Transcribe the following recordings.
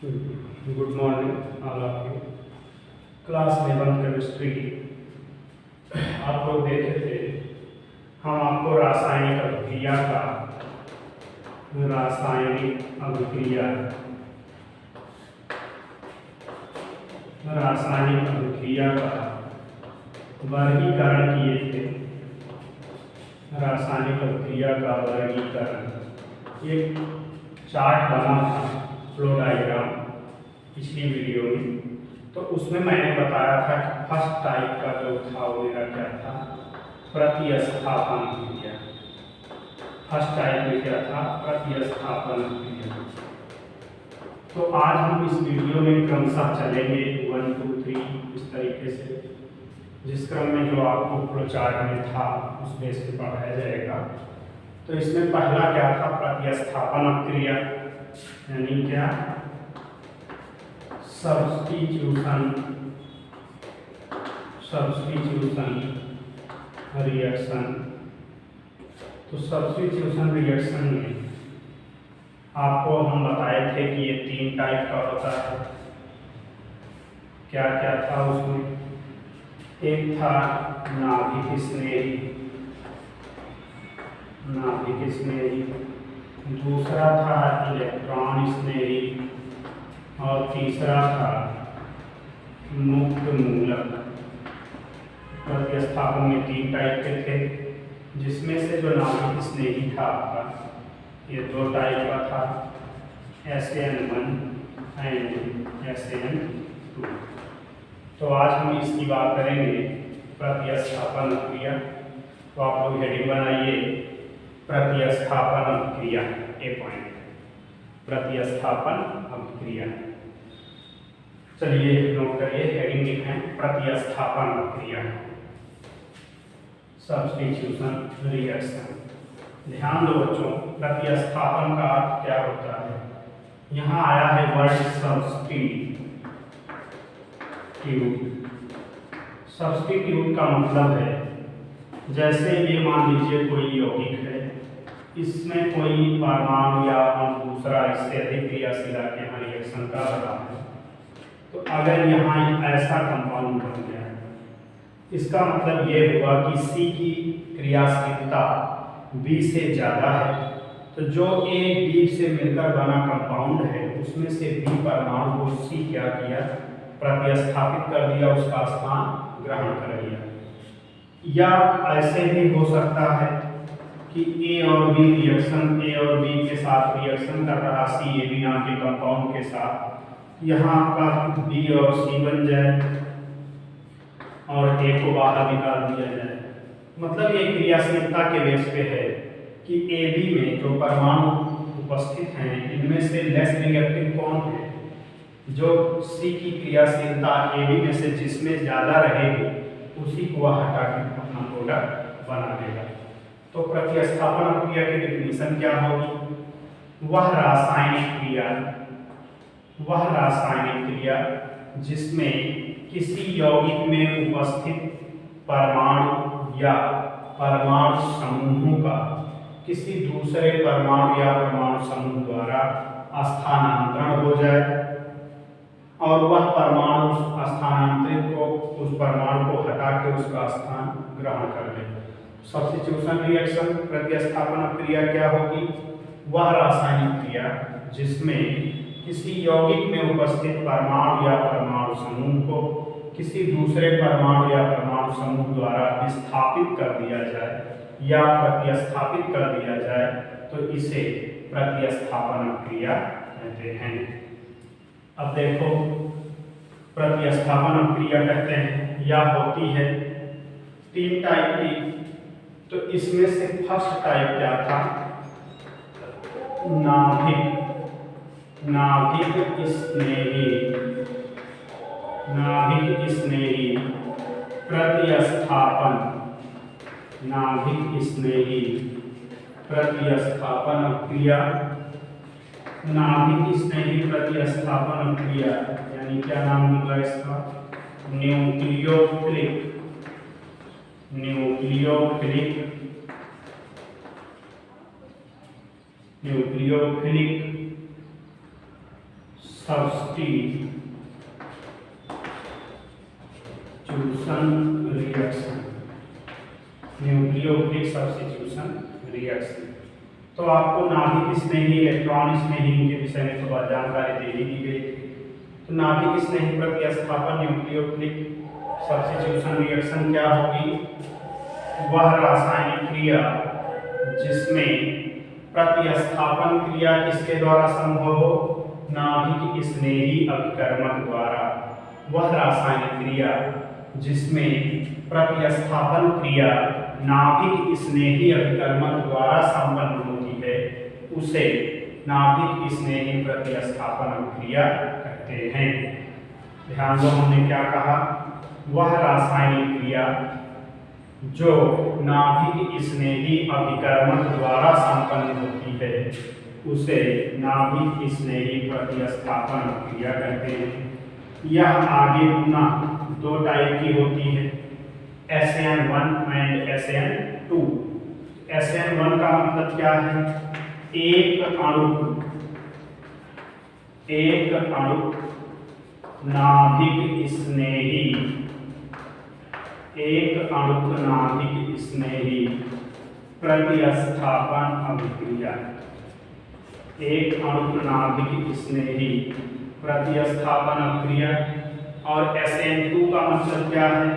Good morning all of you. Class 11 chemistry आप लोग देखे थे। हम आपको रासायनिक अभिक्रिया का वर्गीकरण किए थे। रासायनिक अभिक्रिया का वर्गीकरण एक चार्ट बना था, फ्लो डायग्राम, पिछली वीडियो में। तो उसमें मैंने बताया था कि फर्स्ट टाइप का जो था वो मेरा क्या था, प्रतिस्थापन क्रिया। फर्स्ट टाइप में क्या था, प्रतिस्थापन क्रिया। तो आज हम इस वीडियो में क्रमशः चलेंगे 1 2 3 इस तरीके से, जिस क्रम में जो आपको फ्लो चार्ट में था उस बेस पे पढ़ाया जाएगा। तो इसमें पहला क्या था, प्रतिस्थापन क्रिया, यानी क्या, सब्स्टिट्यूशन रिएक्शन। तो सब्स्टिट्यूशन रिएक्शन में आपको हम बताए थे कि ये 3 टाइप का होता है। क्या क्या था उसमें, एक था नाभिक स्नेही, दूसरा था इलेक्ट्रॉन स्नेही, और तीसरा था मुक्त मूलक। प्रतिस्थापन में 3 टाइप के थे, जिसमें से जो नाभिक स्नेही था आपका, ये 2 टाइप का था, SN1 एंड SN2। तो आज हम इसकी बात करेंगे, प्रतिस्थापन क्रिया। तो आप लोग हेडिंग बनाइए, प्रतिस्थापन क्रिया, ए पॉइंट, प्रतिस्थापन अभिक्रिया। चलिए नोट करिए, हेडिंग लिखें, प्रतिस्थापन अभिक्रिया, सब्स्टिट्यूशन रिएक्शन। ध्यान दो बच्चों, प्रतिस्थापन का अर्थ क्या होता है। यहाँ आया है वर्ड सब्स्टिट्यूट का मतलब है, जैसे ये मान लीजिए कोई यौगिक है, इसमें कोई परमाणु या दूसरा इससे अधिक क्रियाशील के यहाँ रिएक्शन कर रहा है। तो अगर यहाँ ऐसा कंपाउंड बन गया है, इसका मतलब ये हुआ कि C की क्रियाशीलता B से ज़्यादा है। तो जो A B से मिलकर बना कंपाउंड है, उसमें से B परमाणु को C क्या किया, प्रतिस्थापित कर दिया, उसका स्थान ग्रहण कर लिया। या ऐसे भी हो सकता है कि A और B के साथ रिएक्शन कर रहा, CAB नाम के कंपाउंड के साथ, यहाँ आपका B और C बन जाए और A को बाहर निकाल दिया जाए। मतलब ये क्रियाशीलता के बेस पे है कि AB में जो परमाणु उपस्थित हैं, इनमें से लेस रिएक्टिव कौन है। जो C की क्रियाशीलता AB में से जिसमें ज़्यादा रहेगी, उसी को वह हटा के अपना प्रोडक्ट बना देगा। तो प्रतिस्थापन क्रिया की डेफिनेशन क्या होगी, वह रासायनिक क्रिया जिसमें किसी यौगिक में उपस्थित परमाणु या परमाणु समूहों का किसी दूसरे परमाणु या परमाणु समूह द्वारा स्थानांतरण हो जाए, और वह परमाणु स्थानांतरित को, उस परमाणु को हटा के उसका स्थान ग्रहण कर ले। सब्स्टिट्यूशन रिएक्शन, प्रतिस्थापन क्रिया क्या होगी, वह रासायनिक क्रिया जिसमें किसी यौगिक में उपस्थित परमाणु या परमाणु समूह को किसी दूसरे परमाणु या परमाणु समूह द्वारा विस्थापित कर दिया जाए या प्रतिस्थापित कर दिया जाए, तो इसे प्रतिस्थापन क्रिया कहते हैं। अब देखो, प्रतिस्थापन क्रिया कहते हैं या होती है 3 टाइप की। तो इसमें से फर्स्ट टाइप क्या था, नाभिक स्नेही प्रतिस्थापन क्रिया। नाभिक स्नेही प्रतिस्थापन क्रिया यानी क्या नाम होगा इसका, nucleophilic substitution reaction, nucleophilic substitution reaction. तो आपको नाभिक स्नेही इलेक्ट्रॉन स्नेही के विषय में थोड़ा जानकारी दे दी गई थी। तो नाभिक स्नेही प्रतिस्थापन न्यूक्लियोफिलिक सब्स्टिट्यूशन रिएक्शन क्या होगी? वह रासायनिक क्रिया जिसमें प्रतिस्थापन क्रिया किसके द्वारा संभव हो? नाभिक स्नेही अभिकर्मक द्वारा। वह रासायनिक क्रिया जिसमें प्रतिस्थापन क्रिया नाभिक स्नेही अभिकर्मक द्वारा संपन्न होती है उसे नाभिक स्नेही प्रतिस्थापन क्रिया कहते हैं। ध्यान दो, हमने क्या कहा? वह रासायनिक क्रिया जो नाभिक स्नेही अभिकर्मक द्वारा संपन्न होती है उसे नाभिक स्नेही प्रतिस्थापन क्रिया कहते हैं। यह आगे पुनः दो टाइप की होती है, SN1 एंड SN2। SN1 का मतलब क्या है? एक अणु नाभिक स्नेही, एक अणु नाभिक स्नेही प्रतिस्थापन अभिक्रिया, एक अणु नाभिक स्नेही प्रतिस्थापन अभिक्रिया। और SN2 का मतलब क्या है?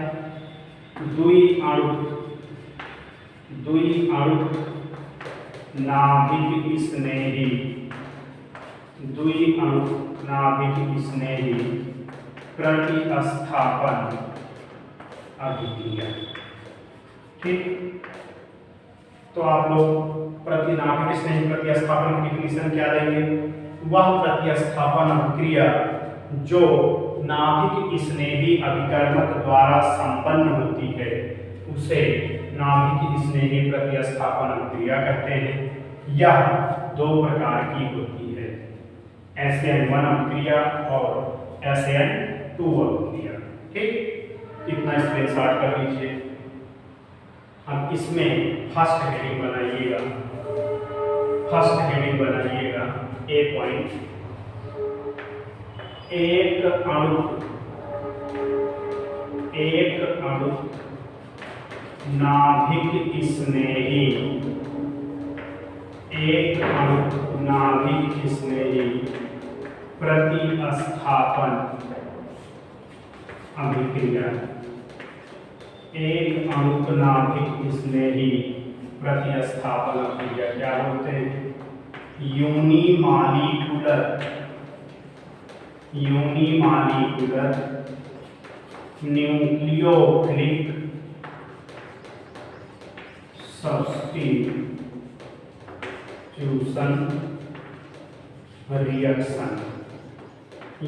द्वि अणु नाभिक स्नेही, द्वि अणु नाभिक स्नेही प्रतिस्थापन अभिक्रिया। ठीक, तो आप लोग नाभिक स्नेही प्रतिस्थापन की डिफिनीशन क्या देंगे? वह प्रतिस्थापन अभिक्रिया जो नाभिक स्नेही अभिकर्मक द्वारा संपन्न होती है उसे नाभिक स्नेही प्रतिस्थापन अभिक्रिया कहते हैं। यह दो प्रकार की होती है, SN1 अभिक्रिया और SN2 अभिक्रिया। ठीक, इतना स्क्रीनशॉट कर लीजिए। अब इसमें फर्स्ट हेडिंग बनाइएगा, ए पॉइंट। एक अणु नाभिक स्नेही, एक अणु नाभिक स्नेही प्रतिस्थापन अभिक्रिया, एक अणु नाभिक स्नेही प्रतिस्थापन अभिक्रिया क्या बोलते हैं? Unimolecular nucleophilic substitution reaction,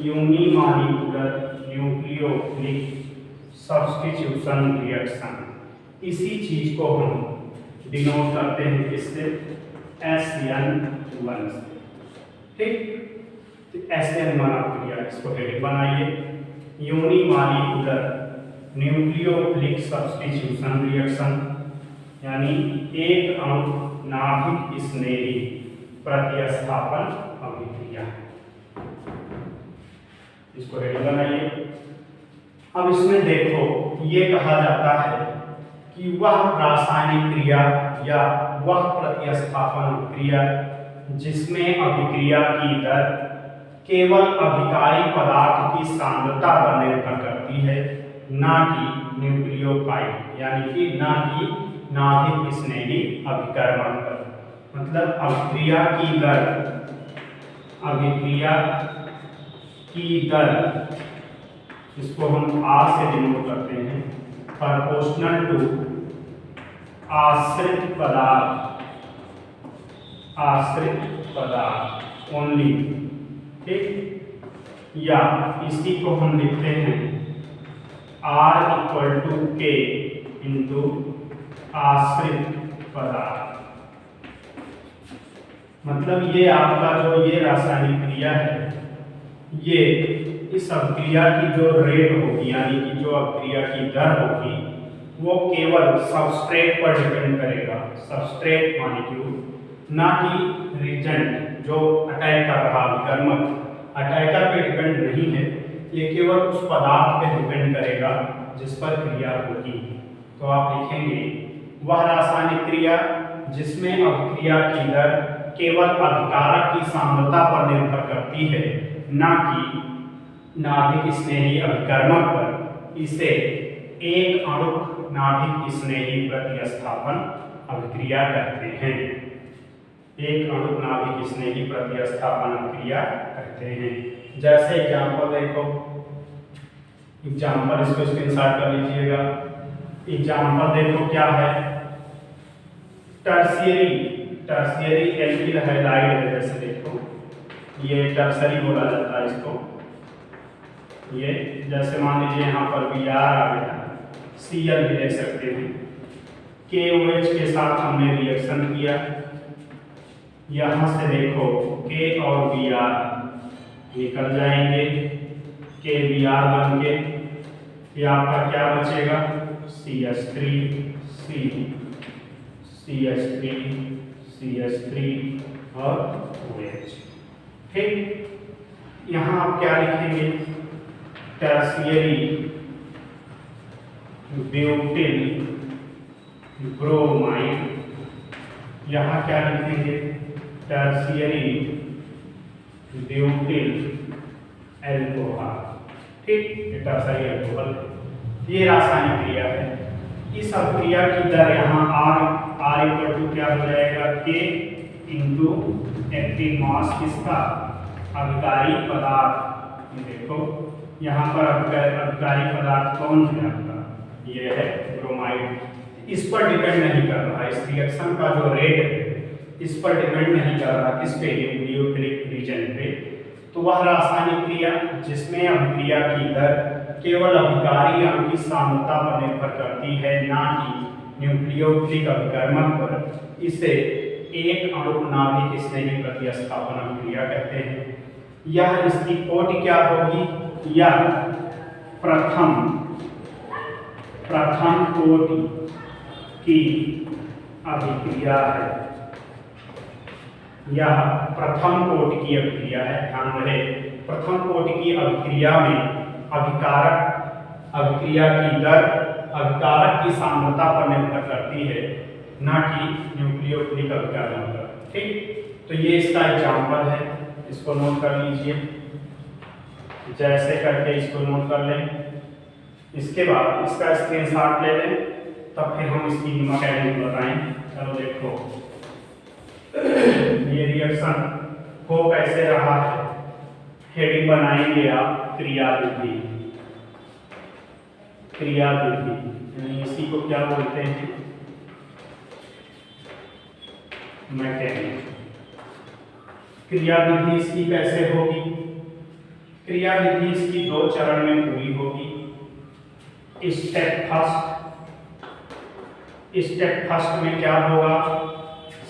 unimolecular nucleophilic substitution reaction. इसी चीज को हम डिनोट करते हैं किससे? SN1 से। ठीक, SN1 अभिक्रिया, इसको हेडिंग बनाइए, यूनिमॉलिक्यूलर न्यूक्लियोफिलिक सब्स्टिट्यूशन रिएक्शन, यानी एक अणु नाभिक स्नेही प्रतिस्थापन अभिक्रिया। इसको हेडिंग बनाइए। अब इसमें देखो, ये कहा जाता है कि वह रासायनिक क्रिया या वह प्रतिस्थापन क्रिया जिसमें अभिक्रिया की दर केवल अभिकारी पदार्थ की सांद्रता पर निर्भर करती है, ना कि न्यूक्लियोफाइल, यानी कि ना कि नाभिक स्नेही अभिकर्मक पर। मतलब अभिक्रिया की दर, इसको हम R से डिनोट करते हैं, प्रोपोर्शनल टू आश्रित पदार्थ ओनली। ठीक, या इसी को हम लिखते हैं R=K इंटू आश्रित पदार्थ। मतलब ये आपका जो ये रासायनिक क्रिया है, ये इस अभिक्रिया की जो रेट होगी, यानी कि जो अभिक्रिया की दर होगी, वो केवल सबस्ट्रेट पर डिपेंड करेगा, सबस्ट्रेट मॉलिक्यूल, ना कि रिएजेंट जो अटैक कर रहा अभिकर्मक अटैकर पे डिपेंड नहीं है, ये केवल उस पदार्थ पे डिपेंड करेगा जिस पर क्रिया होगी। तो आप लिखेंगे वह रासायनिक क्रिया जिसमें अभिक्रिया की दर केवल अभिकारक की सांद्रता पर निर्भर करती है, ना कि नाभिक स्नेही अभिकर्मक पर, इसे एक अणुक नाभिक स्नेही प्रतिस्थापन अभिक्रिया कहते हैं। एक अणुक नाभिक स्नेही प्रतिस्थापन अभिक्रिया कहते हैं। जैसे एग्जाम्पल देखो, एग्जाम्पल इसको स्क्रीनशॉट कर लीजिएगा। एग्जाम्पल देखो क्या है, टर्शियरी एल्किल हैलाइड है। जैसे देखो ये टर्सरी बोला जाता है इसको। ये जैसे मान लीजिए यहाँ पर Br आ गया, Cl भी ले सकते हैं। KOH के साथ हमने रिएक्शन किया, यहाँ से देखो K और Br निकल जाएंगे, KBr बन के ये आपका क्या बचेगा, CH3 और OH। ठीक, यहाँ आप क्या लिखेंगे, टर्शियरी ब्यूटिल ब्रोमाइड। यहाँ क्या लिखेंगे, टर्शियरी ब्यूटिल एल्कोहल। ठीक, ये टर्शियरी एल्कोहल ये रासायनिक क्रिया है। इस अभिक्रिया की दर यहाँ R इक्वल टू क्या हो जाएगा, K इंटू एक्टिव मास किसका, अभिकारी पदार्थ। देखो यहाँ पर अभिकारी पदार्थ कौन है आपका, ये है ब्रोमाइड। इस पर डिपेंड नहीं कर रहा, इस रिएक्शन का जो रेट है इस पर डिपेंड नहीं कर रहा, किस पे, न्यूक्लियोफिलिक रीजन पे। तो वह रासायनिक क्रिया जिसमें अभिक्रिया की दर केवल अभिकारी अणु की सांद्रता पर निर्भर करती है, ना कि न्यूक्लियोफिलिक अभिकर्मक पर, इसे एक अणुक नाभिक स्नेही प्रतिस्थापन अभिक्रिया कहते हैं। यह इसकी कोटि क्या होगी, यह प्रथम कोटि की अभिक्रिया है। यह प्रथम कोटि की अभिक्रिया है, ध्यान रहे। प्रथम कोटि की अभिक्रिया में अभिक्रिया की दर अभिकारक की सांद्रता पर निर्भर करती है, ना कि न्यूक्लियोफिलिक अभिकर्मक पर। ठीक, तो ये इसका एग्जाम्पल है, इसको नोट कर लीजिए। जैसे करके इसको नोट कर लें, इसके बाद इसका स्क्रीनशॉट ले लें, तब फिर हम इसकी मैकेनिज्म बताएं। चलो देखो ये रिएक्शन हो कैसे रहा है, हेडिंग बनाएंगे आप, क्रियाविधि। यानी इसी को क्या बोलते हैं, मैकेनिज्म। क्रियाविधि इसकी कैसे होगी, क्रियाविधि इसकी दो चरण में पूरी होगी। स्टेप फर्स्ट में क्या होगा,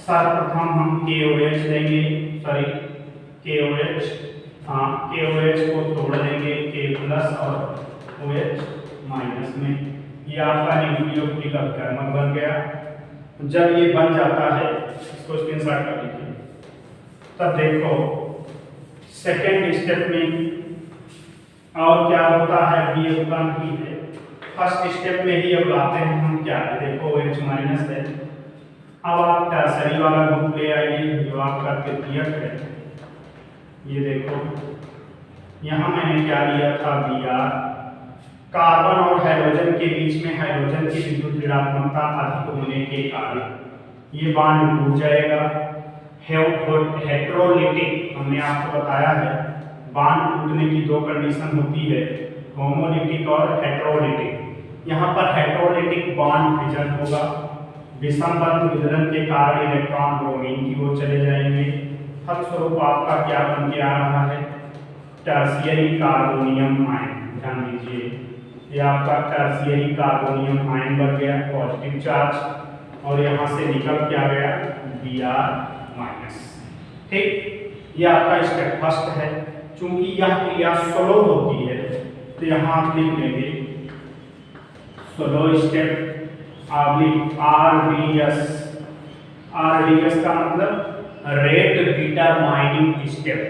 सर्वप्रथम हम KOH लेंगे, KOH को तोड़ देंगे K+ और OH- में। ये आपका न्यूक्लियोफिलिक अभिकर्मक बन गया। जब ये बन जाता है, इसको स्क्रीनशॉट कर लीजिए। तब देखो सेकेंड स्टेप में और क्या होता है, बी उत्पन्न ही है। फर्स्ट स्टेप में ही अब लाते हैं हम क्या है, देखो OH- है। अब आप टर्सरी वाला ग्रुप ले आइए जो आपका तृतीयक है। ये देखो यहाँ मैंने क्या लिया था, Br। कार्बन और हाइड्रोजन के बीच में हाइड्रोजन की विद्युत ऋणात्मकता अधिक होने के कारण ये बॉन्ड टूट जाएगा। हेट्रोलिटिक हमने आपको बताया है, बॉन्ड टूटने की दो कंडीशन होती है, होमोलिटिक और हेट्रोलिटिक। यहाँ पर हेट्रोलिटिक बॉन्ड विजन होगा, विषम बंध वितरण के कारण इलेक्ट्रॉन ब्रोमीन की ओर चले जाएंगे। फलस्वरूप आपका क्या बन के आ रहा है, टर्शियरी कार्बोनियम आयन। ध्यान दीजिए, ये आपका टर्शियरी कार्बोनियम आयन बन गया, पॉजिटिव चार्ज, और यहाँ से निकल क्या गया, Br-। ठीक, ये आपका स्टेप फर्स्ट है। चूंकि यह क्रिया स्लो होती है तो यहाँ आप लिख लेंगे स्लो स्टेप RDS। RDS का मतलब रेट डिटरमाइनिंग स्टेप,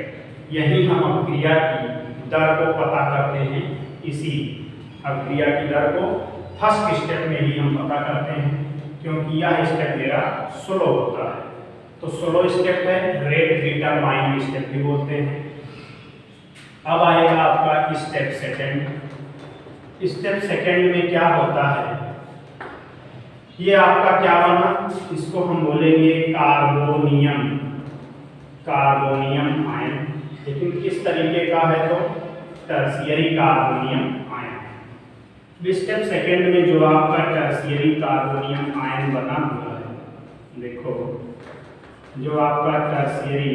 यही हम अभिक्रिया की दर को पता करते हैं। इसी अभिक्रिया की दर को फर्स्ट स्टेप में ही हम पता करते हैं, क्योंकि यह स्टेप मेरा स्लो होता है। तो स्लो स्टेप है, रेट डिटरमाइंड स्टेप भी बोलते हैं। अब आएगा आपका स्टेप सेकंड। स्टेप सेकंड में क्या होता है, ये आपका क्या बना, इसको हम बोलेंगे कार्बोनियम, कार्बोनियम आयन। लेकिन किस तरीके का है, तो tertiary carbonium ion. Step second में जो आपका टर्शियरी कार्बोनियम आयन बना हुआ है, देखो जो आपका टर्शियरी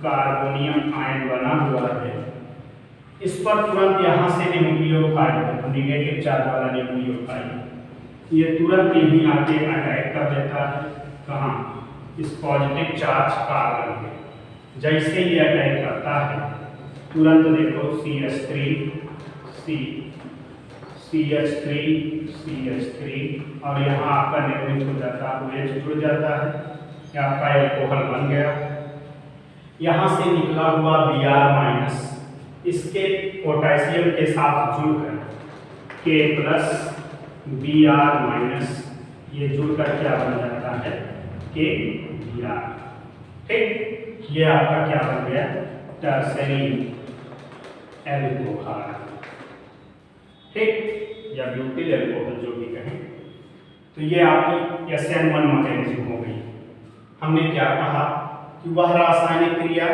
कार्बोनियम आयन बना हुआ है, इस पर तुरंत यहाँ से न्यूक्लियोफाइल, नेगेटिव चार्ज वाला न्यूक्लियोफाइल, ये तुरंत यही आके अटैक कर देता है। कहाँ, इस पॉजिटिव चार्ज कार्बन पे। जैसे ये अटैक करता है, तुरंत देखो CH3 और यहाँ आपका नेगेटिव हो जाता है, OH जुड़ जाता है, ये आपका एल्कोहल बन गया। यहाँ से निकला हुआ Br- इसके पोटेशियम के साथ जुड़कर K+ Br- ये जुड़कर क्या बन जाता है, KBr। ठीक, ये आपका क्या बन गया, टर्शियरी एल्कोहल। ठीक, या ब्यूटिल एल्कोहल जो भी कहें। तो ये आपकी SN1 मैकेनिज्म हो गई। हमने क्या कहा कि वह रासायनिक क्रिया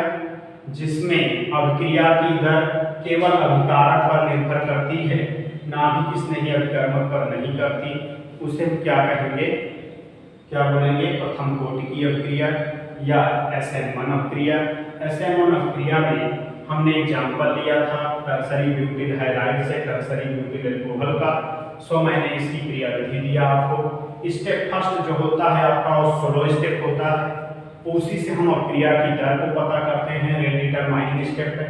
जिसमें अभिक्रिया की दर केवल अभिकारक पर निर्भर करती है, ना भी किसने ही अभिकर्मक पर नहीं करती, उसे हम क्या कहेंगे, क्या बोलेंगे, प्रथम कोटि की अभिक्रिया या SN1 अभिक्रिया। SN1 अभिक्रिया में हमने एग्जाम्पल लिया था टर्शरी ब्यूटिल हैलाइड से टर्शरी ब्यूटिल एल्कोहल का। सो मैंने इसकी क्रिया विधि दिया आपको। स्टेप फर्स्ट जो होता है आपका वो स्लो स्टेप होता है, उसी से हम अभिक्रिया की दर को पता करते हैं, रेट डिटरमाइनिंग स्टेप है।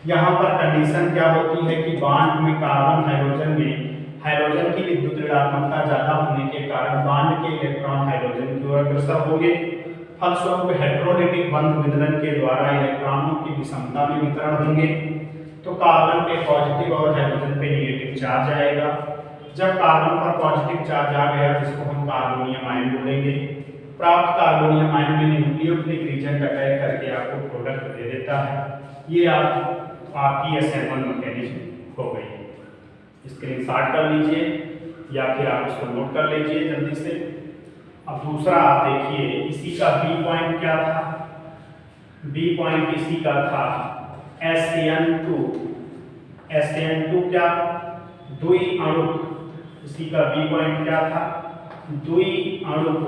यहाँ पर कंडीशन क्या होती है कि बांड में कार्बन हाइड्रोजन की विद्युत ऋणात्मकता ज्यादा होने के कारण बांड के इलेक्ट्रॉन हाइड्रोजन की ओर अग्रसर होंगे। फलस्वरूप हेटेरोलिटिक बंध विदलन के द्वारा इलेक्ट्रॉनों की विषमता में वितरण होंगे। तो कार्बन पे पॉजिटिव और हाइड्रोजन पे नेगेटिव चार्ज आएगा। जब कार्बन पर पॉजिटिव चार्ज आ गया, जिसको हम कार्बोनियम आयन बोलेंगे, प्राप्त कार्बोनियम आयन में न्यूक्लियोफिलिक रीजन अटैक करके आपको प्रोडक्ट दे देता है। ये आपकी SN1 मैकेनिज्म हो गई। स्क्रीनशॉट कर लीजिए या फिर आप इसको नोट कर लीजिए जल्दी से। अब दूसरा आप देखिए, इसी का बी पॉइंट क्या था, बी पॉइंट इसी का था SN2 क्या, द्विअणुक। इसी का बी पॉइंट क्या था, द्विअणुक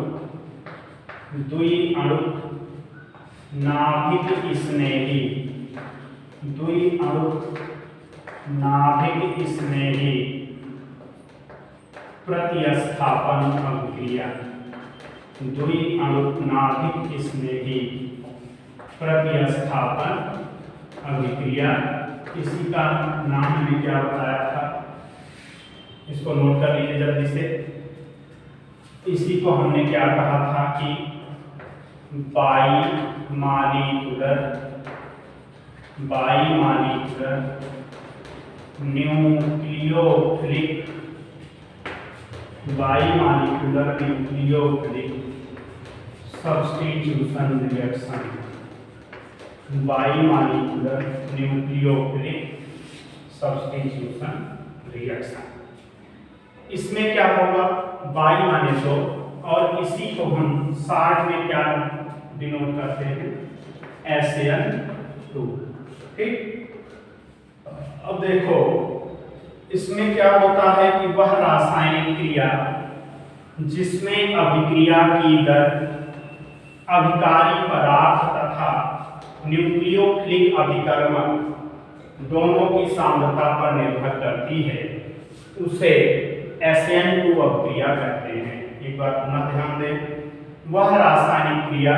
नाभिक स्नेही, द्विअणुक नाभिक स्नेही प्रतिस्थापन अभिक्रिया, द्विअणुक नाभिक स्नेही प्रतिस्थापन अभिक्रिया। इसी का नाम मैंने क्या बताया था, इसको नोट कर लीजिए जल्दी से। इसी को हमने क्या कहा था कि bimolecular nucleophilic substitution reaction, bimolecular nucleophilic substitution reaction. इसमें क्या होगा, बाई माने तो, और इसी को हम शॉर्ट में क्या डिनोट करते हैं, SN2। ठीक, अब देखो इसमें क्या होता है कि वह रासायनिक क्रिया जिसमें अभिक्रिया की दर अभिकारी पदार्थ तथा न्यूक्लियोफिलिक अभिकर्मक दोनों की सांद्रता पर निर्भर करती है, उसे SN2 अभिक्रिया कहते हैं। एक बार पुनः ध्यान दें, वह रासायनिक क्रिया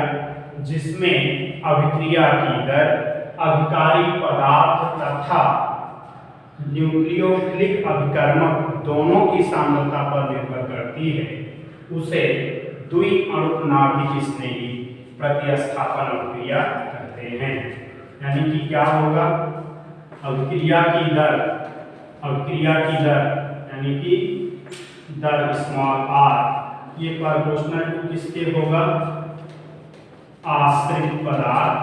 जिसमें अभिक्रिया की दर अभिकारी पदार्थ तथा न्यूक्लियोफिलिक अभिकर्मक दोनों की सांद्रता पर निर्भर करती है, उसे द्विअणुक नाभिक स्नेही प्रतिस्थापन अभिक्रिया कहते हैं। यानी कि क्या होगा, अभिक्रिया की दर यानी कि दर स्मॉल r, ये प्रोपोर्शनल टू किसके होगा, आश्रित पदार्थ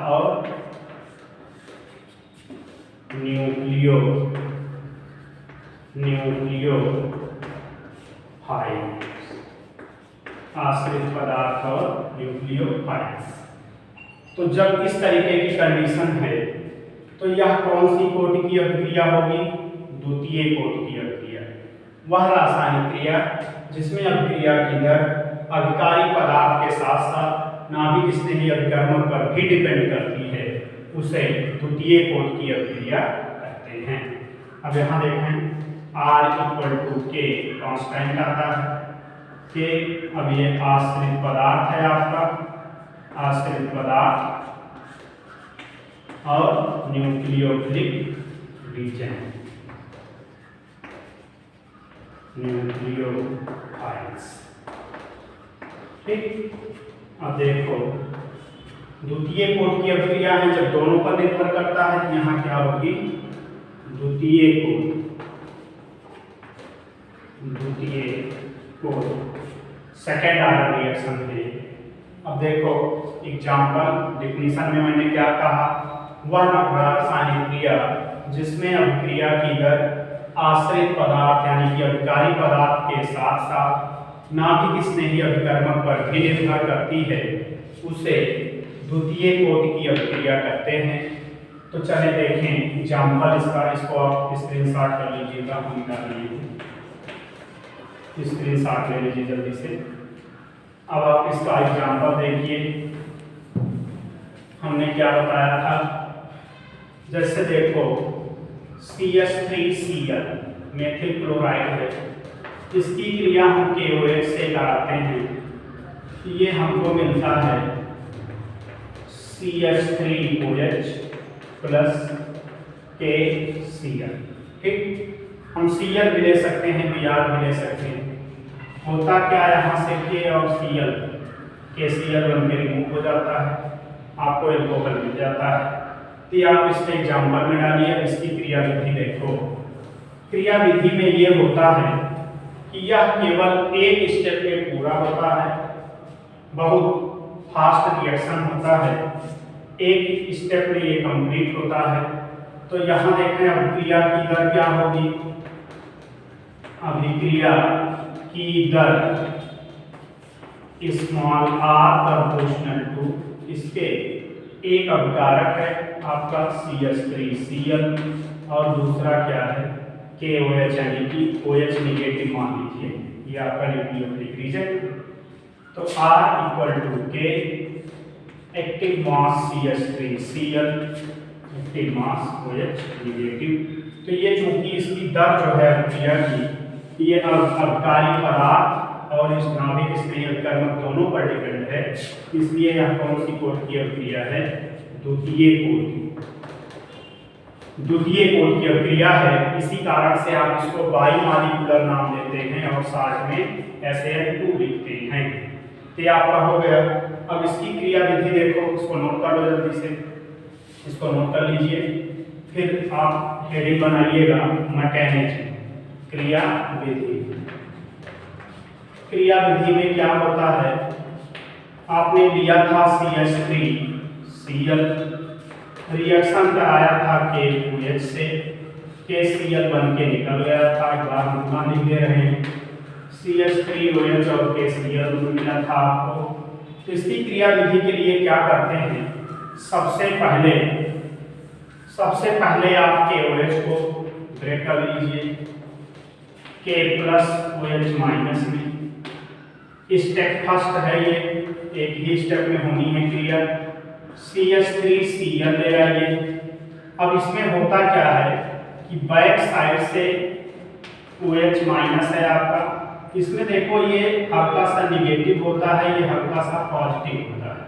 और न्यूक्लियोफाइल्स, आश्रित पदार्थ और न्यूक्लियोफाइल्स। तो जब इस तरीके की कंडीशन है तो यह कौन सी कोटि की अभिक्रिया होगी, द्वितीय कोटि की अभिक्रिया। वह रासायनिक क्रिया जिसमें अभिक्रिया की दर अभिकारी पदार्थ के साथ साथ नाभिक स्नेही अभिकर्मक पर भी डिपेंड करती है, उसे द्वितीय कोटि की अभिक्रिया कहते हैं। अब यहाँ देखें R = K कांस्टेंट आता है, K अब ये आश्रित पदार्थ है आपका, आश्रित पदार्थ और न्यूक्लियोफिलिक रीजन, न्यूक्लियोफाइल्स। ठीक, अब देखो द्वितीय कोटि की अभिक्रिया है, जब दोनों पर निर्भर करता है तो यहाँ क्या होगी, द्वितीय कोटि सेकेंड ऑर्डर रिएक्शन है। अब देखो एग्जांपल डिफिनीशन में मैंने क्या कहा, वह रासायनिक क्रिया जिसमें अभिक्रिया की दर आश्रित पदार्थ यानी कि अभिकारी पदार्थ के साथ साथ नाभिक स्नेही अभिकर्मक पर भी निर्भर करती है, उसे द्वितीय कोटि की अभिक्रिया कहते हैं। तो चले देखें एग्जांपल इसका, इसको आप स्क्रीनशॉट कर लीजिएगा, हम निकाल लिए, स्क्रीनशॉट ले लीजिए जल्दी से। अब आप इसका एग्जांपल देखिए, हमने क्या बताया था, जैसे देखो CH3Cl मेथिल क्लोराइड है, इसकी क्रिया हम KOH से कराते हैं, ये हमको मिलता है CH3OH प्लस KCl। ठीक, हम Cl भी ले सकते हैं, Br भी ले सकते हैं। होता क्या है, यहाँ से K और Cl, KCl बन के रिमूव हो जाता है, आपको एल्कोहल मिल जाता है। तो आप इसके एग्जाम्पल में डालिए, इसकी क्रिया विधि देखो। क्रिया विधि में ये होता है कि यह केवल एक स्टेप में पूरा होता है, बहुत फास्ट रिएक्शन होता है, एक स्टेप में ये कंप्लीट होता है। तो यहाँ देखें अभिक्रिया की दर क्या होगी, अभिक्रिया की दर स्मॉल r प्रोपोर्शनल टू, इसके एक अभिकारक है आपका CH3Cl और दूसरा क्या है KOH यानी कि OH निगेटिव मान लीजिए, ये आपका न्यूक्लियोफिलिक रीजन। तो R = K, active mass CH3Cl, active mass OH negative. तो ये चूंकि इसकी दर जो है अभिक्रिया की, ये अभिकारी पदार्थ और इस नाभिक स्नेही अभिकर्मक दोनों पर डिपेंड है, इसलिए यह कौन सी कोटि की अभिक्रिया है, द्वितीय कोटि की अभिक्रिया है। इसी कारण से आप इसको बाईमॉलिक्यूलर नाम देते हैं और साथ में SN2 लिखते हैं। तो आपका हो गया। अब इसकी क्रिया विधि देखो, इसको नोट कर लो जल्दी से, इसको नोट कर लीजिए, फिर आप हेडिंग बनाइएगा मैकेनिज्म, क्रिया विधि। क्रिया विधि में क्या होता है, आपने लिया था CH3Cl, रिएक्शन कराया था KOH से, KCl बन के निकल गया था, एक बार हम लिख दे रहे हैं, CH3OH और KCl मिला था आपको। तो इसकी क्रिया विधि के लिए क्या करते हैं, सबसे पहले आप KOH को ब्रेक कर लीजिए, K प्लस OH माइनस में, स्टेप फर्स्ट है ये, एक ही स्टेप में होनी है क्रिया। CH3Cl ले आइए। अब इसमें होता क्या है कि बैक साइड से OH माइनस है आपका, इसमें देखो ये हल्का सा निगेटिव होता है, ये हल्का सा पॉजिटिव होता है,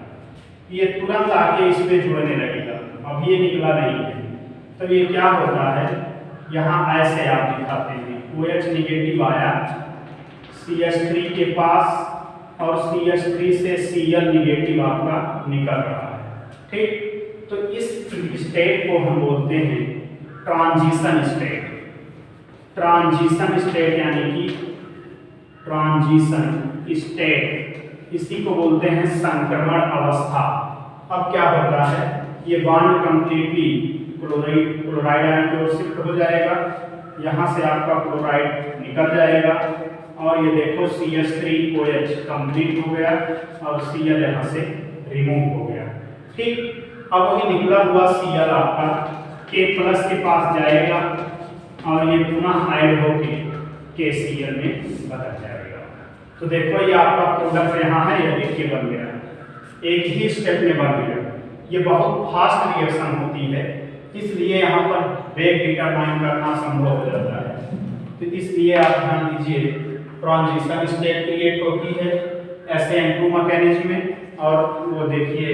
ये तुरंत आके इसमें जुड़ने लगेगा, अब ये निकला नहीं है। तो ये क्या होता है, यहाँ ऐसे आप दिखाते हैं, OH निगेटिव आया CH3 के पास, और CH3 से Cl निगेटिव आपका निकल रहा है। ठीक, तो इस स्टेट को हम बोलते हैं ट्रांजिशन स्टेट। ट्रांजिशन स्टेट यानी कि ट्रांजिशन स्टेट, इसी को बोलते हैं संक्रमण अवस्था। अब क्या होता है, ये बॉन्ड कंप्लीटली क्लोराइड आयन की ओर शिफ्ट हो जाएगा, यहाँ से आपका क्लोराइड निकल जाएगा और ये देखो CH3OH कंप्लीट हो गया और Cl यहाँ से रिमूव हो गया। ठीक, अब वही निकला हुआ Cl आपका K+ के पास जाएगा और ये पुनः ऐड होके KCl में बदल जाएगा। तो देखो ये आपका प्रोडक्ट यहाँ है, ये देखिए बन गया, एक ही स्टेप में बन गया। ये बहुत फास्ट रिएक्शन होती है, इसलिए यहाँ पर वेग डिटरमाइन करना संभव हो जाता है। तो इसलिए आप ध्यान दीजिए, ट्रांजिशन स्टेट क्रिएट होती है SN2 मैकेनिज्म में, और वो देखिए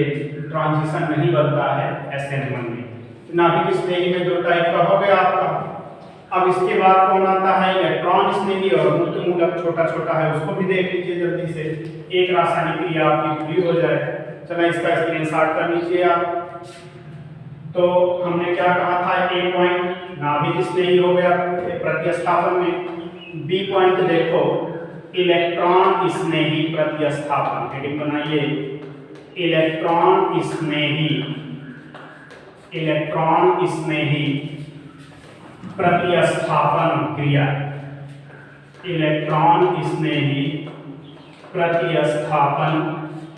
ट्रांजिशन नहीं बनता है SN1 में। नाभिक स्नेही में दो टाइप का हो गया आपका। अब इसके बाद कौन आता है, इलेक्ट्रॉन स्नेही और मूत्र मूलक छोटा छोटा है, उसको भी देख लीजिए जल्दी से, एक रासायनिक क्रिया आपकी पूरी हो जाए। चलो इसका स्क्रीनशॉट कर लीजिए आप। तो हमने क्या कहा था, A पॉइंट नाभिक स्नेही हो गया प्रतिस्थापन में, B पॉइंट देखो इलेक्ट्रॉन स्नेही प्रतिस्थापन, हेडिंग बनाइए इलेक्ट्रॉन स्नेही प्रतिस्थापन क्रिया, इलेक्ट्रॉन स्नेही प्रतिस्थापन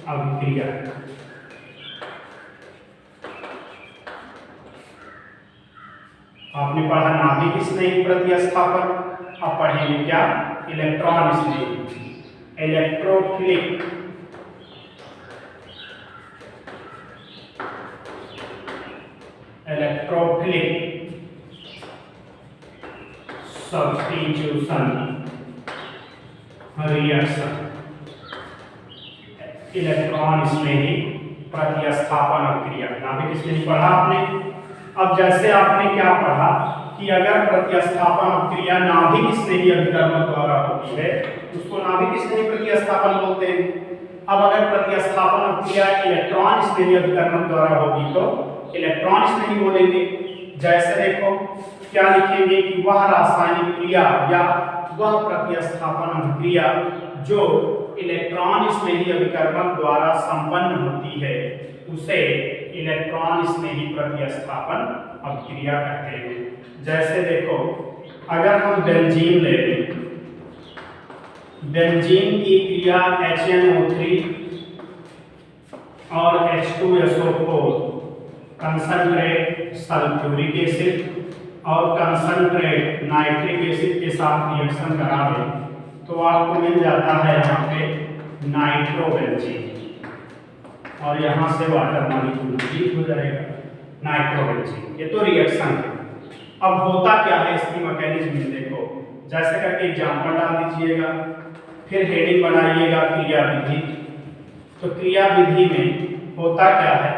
अभिक्रिया। आपने पढ़ा नाभिक स्नेही प्रतिस्थापन, अब पढ़ेंगे क्या, इलेक्ट्रॉन स्नेही, इलेक्ट्रोफिलिक सब्स्टिट्यूशन रिएक्शन, इलेक्ट्रॉन स्नेही प्रतिस्थापन अभिक्रिया। नाभिक स्नेही पढ़ा आपने। अब जैसे आपने क्या पढ़ा कि अगर प्रतिस्थापन अभिक्रिया नाभिक स्नेही अभिकर्मक द्वारा होती है उसको नाभिक स्नेही प्रतिस्थापन बोलते हैं। अब अगर प्रतिस्थापन अभिक्रिया इलेक्ट्रॉन स्नेही अभिकर्मक द्वारा होगी तो इलेक्ट्रॉन स्नेही बोलेंगे। जैसे देखो क्या लिखेंगे कि वह रासायनिक क्रिया या वह प्रतिस्थापन अभिक्रिया जो इलेक्ट्रॉन स्नेही अभिकर्मक द्वारा संपन्न होती है उसे इलेक्ट्रॉन स्नेही प्रतिस्थापन अभिक्रिया कहते हैं। जैसे देखो अगर हम बेंजीन ले लें, बेंजीन की क्रिया HNO3 और H2SO4 कंसंट्रेट सल्फ्यूरिक एसिड और कंसंट्रेट नाइट्रिक एसिड के साथ रिएक्शन करावे तो आपको मिल जाता है यहाँ पे नाइट्रोबेंजीन, और यहाँ से वाटर मॉलिक्यूल रिलीज हो जाएगा नाइट्रोबेंजीन। ये तो रिएक्शन है। अब होता क्या है इसकी मैकेनिज्म में देखो, जैसे करके एग्जांपल डाल दीजिएगा, फिर हेडिंग बनाइएगा क्रिया विधि। तो क्रिया विधि में होता क्या है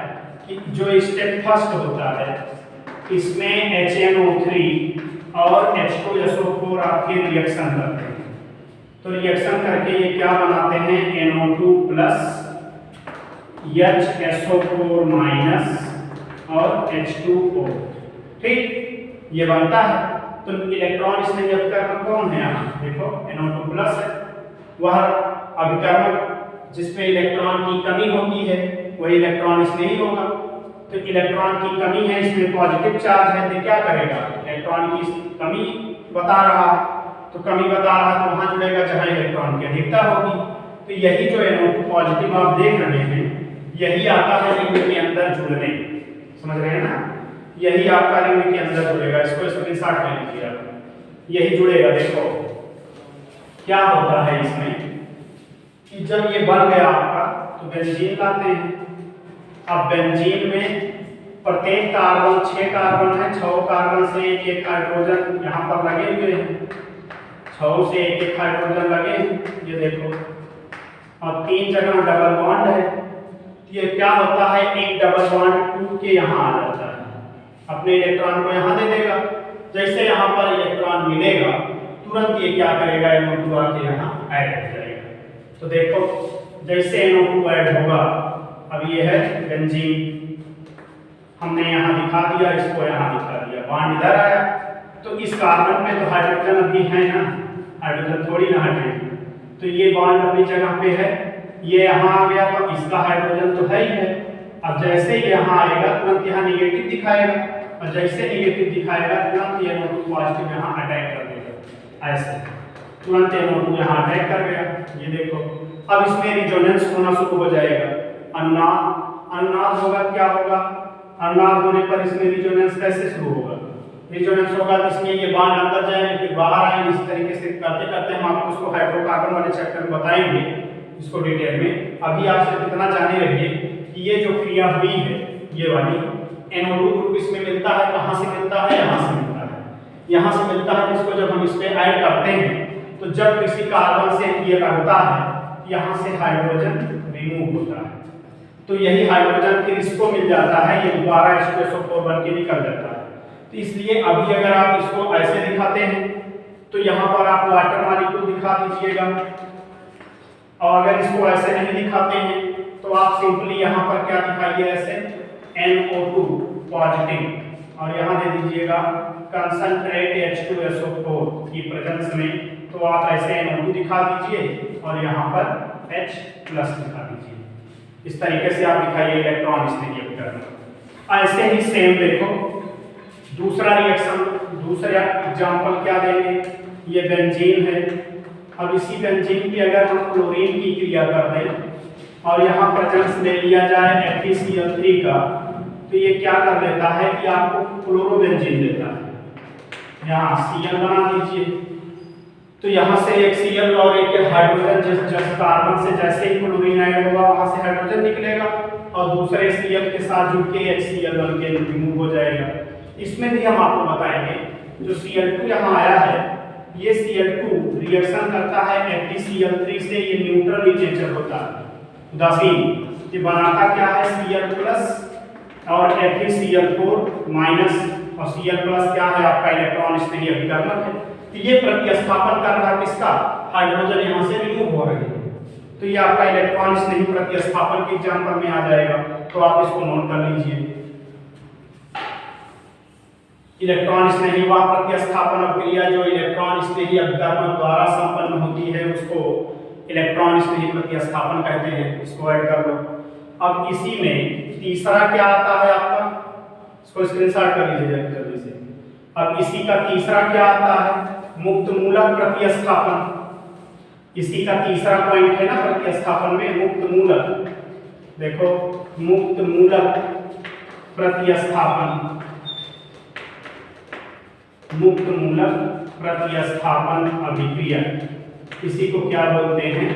कि जो स्टेप फर्स्ट होता है इसमें HNO3 और H2SO4 आपके रिएक्शन करते हैं। तो रिएक्शन करके ये क्या बनाते हैं, NO2 प्लस HSO4 माइनस और H2O। ठीक, ये बनता है। तो इलेक्ट्रॉन स्नेही अभिकर्मक कौन है, यहाँ देखो NO2 प्लस है, वह अभिकर्मक जिसमें इलेक्ट्रॉन की कमी होती है वही इलेक्ट्रॉन स्नेही होगा। तो इलेक्ट्रॉन की कमी है, इसमें पॉजिटिव चार्ज है, तो क्या करेगा, इलेक्ट्रॉन की कमी बता रहा है, तो कमी बता रहा है तो वहां जुड़ेगा जहां इलेक्ट्रॉन की अधिकता होगी। तो यही जो NO2 पॉजिटिव आप देख रहे हैं यही आता है रिंग के अंदर जुड़ने, समझ रहे हैं ना, यही आपका रिंग के अंदर जुड़ेगा। इसको स्क्रीनशॉट ले लीजिए आप, यही जुड़ेगा। देखो क्या होता है इसमें कि जब ये बन गया आपका तो बेंजीन लाते हैं। अब बेंजीन में प्रत्येक कार्बन 6 कार्बन है, 6 कार्बन से एक एक हाइड्रोजन यहाँ पर लगे हुए हैं, 6 से एक एक हाइड्रोजन लगे हैं, ये देखो, और 3 जगह डबल बॉन्ड है। ये क्या होता है, एक डबल बॉन्ड टूट के यहाँ आ जाता है, अपने इलेक्ट्रॉन को यहाँ दे देगा। जैसे यहाँ पर इलेक्ट्रॉन मिलेगा तुरंत ये क्या करेगा, NO2 आके यहाँ ऐड हो जाएगा। तो तो देखो जैसे NO2 ऐड होगा, अब ये है बेंजीन, हमने यहाँ दिखा दिया, इसको यहाँ दिखा दिया, बॉन्ड इधर आया, तो इस कार्बन में तो हाइड्रोजन अभी है ना, हाइड्रोजन थोड़ी ना हटे, तो ये बॉन्ड अपनी जगह पे है, ये यहाँ आ गया तो इसका हाइड्रोजन तो है ही है। अब जैसे ही यहाँ आएगा तुरंत यहाँ निगेटिव दिखाएगा, और जैसे निगेटिव दिखाएगा तुरंत ये NO2 पॉजिटिव यहाँ अटैक कर देगा, ऐसे तुरंत NO2 यहाँ अटैक कर गया। ये देखो अब इसमें रिजोनेंस होना शुरू हो जाएगा, अनुनाद होगा, क्या होगा, अनुनाद होने पर इसमें रिजोनेंस कैसे शुरू होगा, रिजोनेंस होगा तो इसमें ये बॉन्ड अंदर जाएंगे फिर बाहर आएंगे, इस तरीके से करते करते हम आपको उसको हाइड्रोकार्बन वाले चैप्टर में बताएंगे इसको डिटेल में। अभी आप सिर्फ इतना जाने रहिए कि ये जो क्रिया हुई है ये वाली, NO2 ग्रुप इसमें मिलता है, कहाँ से मिलता है, यहाँ से मिलता है, यहाँ से मिलता है, इसको जब हम इस पे ऐड करते हैं तो जब किसी कार्बन से ये लगता है यहाँ से हाइड्रोजन रिमूव होता है, तो यही हाइड्रोजन फिर इसको मिल जाता है, ये दोबारा H2SO4 बन के निकल जाता है। तो इसलिए अभी अगर आप इसको ऐसे दिखाते हैं तो यहाँ पर आप वाटर मॉलिक्यूल दिखा दीजिएगा, और अगर इसको ऐसे नहीं दिखाते हैं तो आप सिंपली यहाँ पर क्या दिखाइए, ऐसे NO2 पॉजिटिव, और यहाँ दे दीजिएगा कंसंट्रेट H2SO4 की प्रेजेंस में, तो आप ऐसे NO2 दिखा दीजिए और यहाँ पर H+ दिखा दीजिए, इस तरीके से आप दिखाइए इलेक्ट्रॉन स्थिति करना। ऐसे ही सेम देखो दूसरा रिएक्शन, दूसरा एग्जांपल क्या देंगे, ये बेंजीन है। अब इसी बेंजीन की अगर हम क्लोरीन की क्रिया कर दें और यहाँ प्रेजेंस ले लिया जाए FeCl3 का, तो ये क्या कर देता है कि आपको क्लोरोबेंजीन देता है। यहाँ Cl बना दीजिए, तो यहाँ से एक Cl और एक हाइड्रोजन, जिस कार्बन से जैसे ही क्लोरीन ऐड होगा वहां से हाइड्रोजन निकलेगा और दूसरे Cl के साथ जुड़ के HCl बन के रिमूव हो जाएगा। इसमें भी हम आपको बताएंगे जो Cl2 यहाँ आया है, ये Cl2 रिएक्शन करता है FeCl3 से, ये न्यूट्रल इन नेचर होता है, उदासीन, ये बनाता क्या है Cl+ और FeCl4- और Cl+ क्या है आपका इलेक्ट्रॉन स्थिति अभिकर्मक है, तो ये प्रतिस्थापन कर रहा है किसका, हाइड्रोजन यहाँ से रिमूव हो रही है, तो ये आपका इलेक्ट्रॉन स्नेही प्रतिस्थापन के एग्जांपल में आ जाएगा, तो आप इसको नोट कर लीजिए। इलेक्ट्रॉन स्नेही वह प्रतिस्थापन अभिक्रिया जो इलेक्ट्रॉन स्नेही अभिकर्मक द्वारा संपन्न होती है उसको इलेक्ट्रॉन स्नेही प्रतिस्थापन कहते हैं, इसको ऐड कर लो। अब इसी में तीसरा क्या आता है आपका, इसको स्क्रीनशॉट कर लीजिए जल्दी से। अब इसी का तीसरा क्या आता है, मुक्त मूलक प्रतिस्थापन। इसी का तीसरा पॉइंट है ना प्रतिस्थापन में, मुक्त मूलक। देखो मुक्त मूलक प्रतिस्थापन, मुक्त मूलक प्रतिस्थापन अभिक्रिया, इसी को क्या बोलते हैं,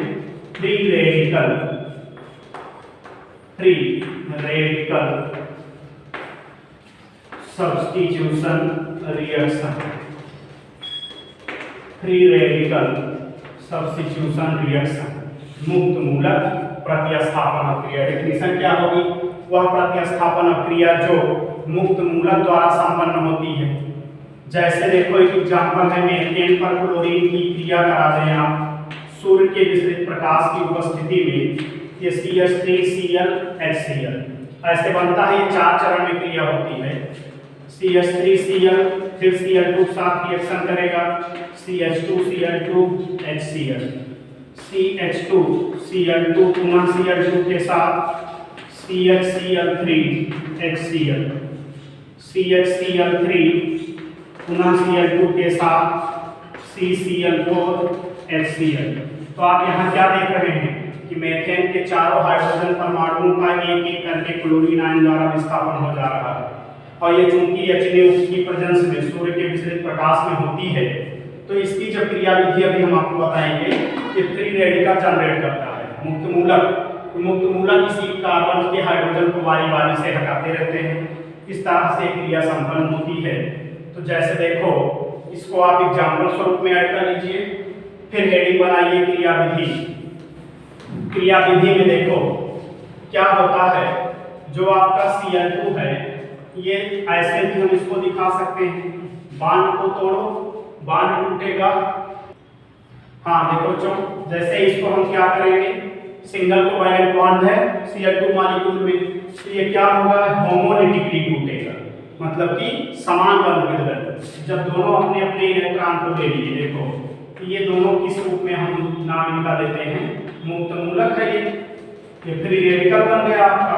free radical substitution reaction, free radical substitution reaction, मुक्त मूलक प्रतिस्थापन अभिक्रिया। डेफिनेशन क्या होगी, वह प्रतिस्थापन अभिक्रिया जो मुक्त मूलक द्वारा संपन्न होती है। जैसे देखो एक एग्जांपल है, मेथेन पर क्लोरीन की क्रिया करा दें आप सूर्य के विसरित प्रकाश की उपस्थिति में, ये CH3Cl HCl ऐसे बनता है, ये 4 चरण में क्रिया होती है। CH3Cl फिर Cl2 के साथ रिएक्शन करेगा, CH2Cl2 HCl, CH2Cl2 पुनः Cl2 के साथ CHCl3 HCl, CHCl3 पुनः Cl2 के साथ CCl4 HCl। तो आप यहाँ क्या देख रहे हैं कि मेथेन के चारों हाइड्रोजन परमाणुओं का एक एक करके क्लोरीन आयन द्वारा विस्थापन हो जा रहा है, और ये चूंकि HNO की प्रेजेंस में सूर्य के विसरित प्रकाश में होती है, तो इसकी जो क्रिया विधि अभी हम आपको बताएंगे कि फ्री रेडिकल जनरेट करता है। मुक्त मूलक इसी कार्बन के हाइड्रोजन को बारी बारी से हटाते रहते हैं, इस तरह से क्रिया संपन्न होती है। तो जैसे देखो इसको आप एग्जाम्पल स्वरूप में ऐड कर लीजिए, फिर हेडिंग बनाइए क्रिया विधि। क्रिया विधि में देखो क्या होता है, जो आपका Cl2 है ये ऐसे भी हम इसको दिखा सकते हैं, बांड को तोड़ो बांड टूटेगा, हाँ देखो बच्चों, जैसे इसको हम क्या करेंगे, सिंगल कोवैलेंट बॉन्ड है Cl2 मॉलिक्यूल में, तो ये क्या होगा, होमोलिटिकली टूटेगा, मतलब कि समान बंध वितरण। जब दोनों अपने अपने इलेक्ट्रॉन को ले लिए, देखो तो ये दोनों किस रूप में हम नाम इनका देते हैं, मुक्त मूलक है ये फ्री रेडिकल बन गया आपका।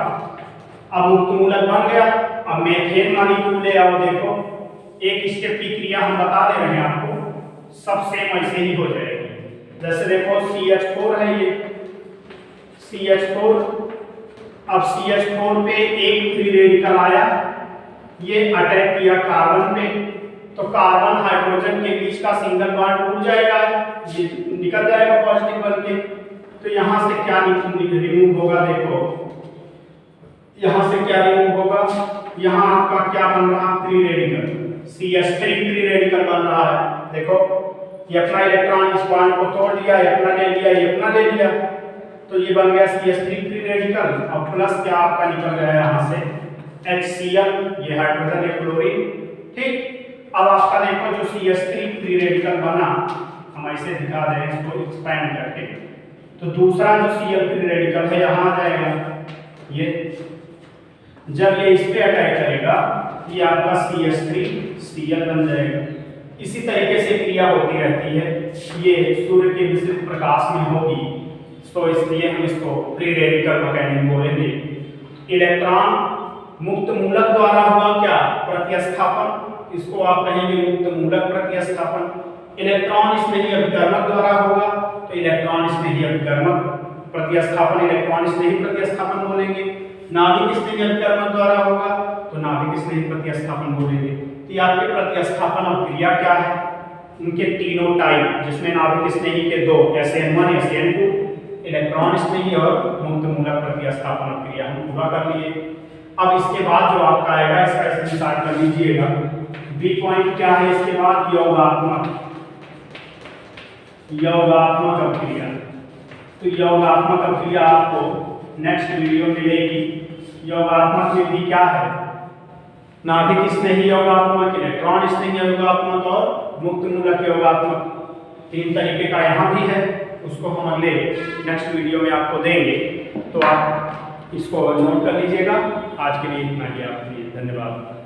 अब मुक्त मूलक बन गया, अब मेथेन मॉलिक्यूल ले आओ, देखो एक स्टेप की क्रिया हम बता दे रहे हैं आपको, सब सेम ऐसे ही हो जाएगी। जैसे देखो CH4 है ये CH4, अब CH4 पे एक फ्री रेडिकल आया, ये अटैक किया कार्बन पे, तो कार्बन हाइड्रोजन के बीच का सिंगल बॉन्ड टूट जाएगा, ये निकल जाएगा पॉजिटिव बन के। तो यहां से क्या रिमूव होगा, देखो यहां से क्या रिमूव होगा, यहां आपका क्या बन रहा, free radical CH3 free radical बन रहा है। देखो ये अपना इलेक्ट्रॉन इस बॉन्ड को तोड़ दिया, ये अपना ले लिया, ये अपना ले लिया, तो ये बन गया CH3 फ्री रेडिकल। अब प्लस क्या आपका निकल गया यहां से HCl, ये हाइड्रोजन है क्लोरीन, ठीक। अब आपका देखो जो CH3 फ्री रेडिकल बना, हम ऐसे दिखा रहे हैं इसको एक्सपेंड करके, तो दूसरा जो Cl फ्री रेडिकल है यहाँ आ जाएगा, ये जब ये इस पे अटैक करेगा ये आपका CH3Cl बन जाएगा। इसी तरीके से क्रिया होती रहती है, ये सूर्य के विस्तृत प्रकाश में होगी, तो इसलिए हम इसको फ्री रेडिकल मैकेनिज्म बोलेंगे। इलेक्ट्रॉन मुक्त मूलक द्वारा हुआ क्या, प्रतिस्थापन, इसको आप कहेंगे मुक्त मूलक प्रतिस्थापन। इलेक्ट्रॉन इसमें ही अभिकर्मक द्वारा होगा, तो इलेक्ट्रॉन इसमें ही अभिकर्मक प्रतिस्थापन, इलेक्ट्रॉन इसमें ही प्रतिस्थापन बोलेंगे। नाभिक इसमें ही अभिकर्मक द्वारा होगा, तो नाभिक इसमें ही प्रतिस्थापन बोलेंगे। तो ये आपके प्रतिस्थापन और क्रिया क्या है, उनके तीनों टाइप, जिसमें नाभिक स्नेही के दो SN1 SN2, इलेक्ट्रॉन स्नेही और मुक्त मूलक प्रतिस्थापन और क्रिया हम पूरा कर लिए। अब इसके बाद जो आपका आएगा, इसका स्क्रीनशॉट कर लीजिएगा। बी पॉइंट क्या है इसके बाद, योगात्मक अभिक्रिया। तो योगात्मक अभिक्रिया आपको नेक्स्ट वीडियो मिलेगी। योगात्मक विधि क्या है, नाभिक स्नेही योगात्मक, इलेक्ट्रॉन स्नेही योगात्मक और मुक्त मूलक योगात्मक, तीन तरीके का यहाँ भी है, उसको हम अगले नेक्स्ट वीडियो में आपको देंगे, तो आप इसको नोट कर लीजिएगा। आज के लिए इतना ही, आपके लिए धन्यवाद।